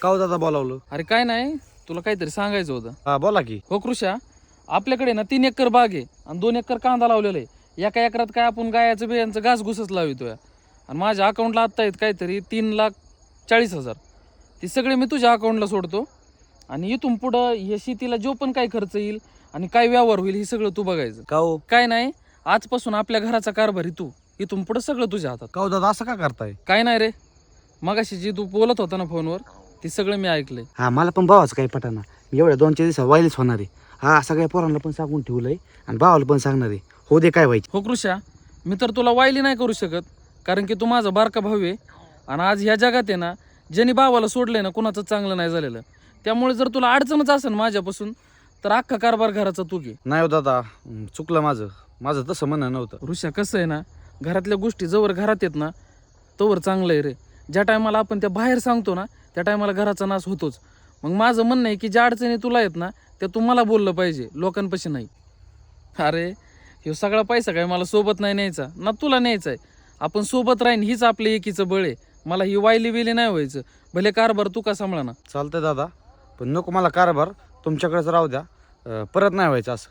का हो दादा बोलावलं? अरे काय नाही, तुला काहीतरी सांगायचं होतं. हा बोला की. हो कृषा, आपल्याकडे ना 3 एकर बाग आहे आणि 2 एकर कांदा लावलेला आहे. एका एकरात काय आपण गायाचं बियांचं घास घुसच लावितोय. आणि माझ्या अकाउंटला आत्ता आहेत काहीतरी 3,40,000. ती सगळे मी तुझ्या अकाउंटला सोडतो आणि इथून पुढं हे शेतीला जो पण काही खर्च येईल आणि काय व्यवहार होईल हे सगळं तू बघायचं. का हो? काय नाही, आजपासून आपल्या घराचा कारभारी तू, इथून पुढं सगळं तुझ्या हातात. का हो दादा असं का करताय? काय नाही रे, मगाशी जी तू बोलत होता ना फोनवर, ते सगळं मी ऐकलंय. हा मला पण भावाचं काही पटाना. मी एवढ्या 2-4 दिवसात वाईलच होणार आहे. हा सगळ्या पोरांना पण सांगून ठेवलंय आणि भावाला पण सांगणार आहे. हो दे काय व्हायचं. हो कृषा, मी तर तुला वायली नाही करू शकत, कारण की तू माझा बारका भाऊ आहे. आणि आज ह्या जगात आहे ना, ज्यांनी भावाला सोडलंय ना कुणाचं चांगलं नाही झालेलं. त्यामुळे जर तुला अडचणच असेल माझ्यापासून, तर अख्खा कारभार घराचा तू घे. नाही हो दादा, चुकलं माझं. माझं तसं म्हणणं नव्हतं. ऋषा, कसं आहे ना, घरातल्या गोष्टी जवळ घरात येत ना तोवर चांगलं आहे रे. ज्या टायमाला आपण त्या बाहेर सांगतो ना, त्या टायमाला घराचा नाश होतोच. मग माझं म्हणणं आहे की ज्या अडचणी तुला येत ना, त्या तू मला बोललं पाहिजे, लोकांपाशी नाही. अरे हे सगळा पैसा काय मला सोबत नाही न्यायचा ना, तुला न्यायचा आहे. आपण सोबत राहीन हीच आपल्या एकीचं बळ आहे. मला ही वायली बिली नाही व्हायचं. भले कारभार तू का सांभाळा ना. चालतंय दादा, पण नको मला कारभार, तुमच्याकडेच राहू द्या. परत नाही व्हायचं असं.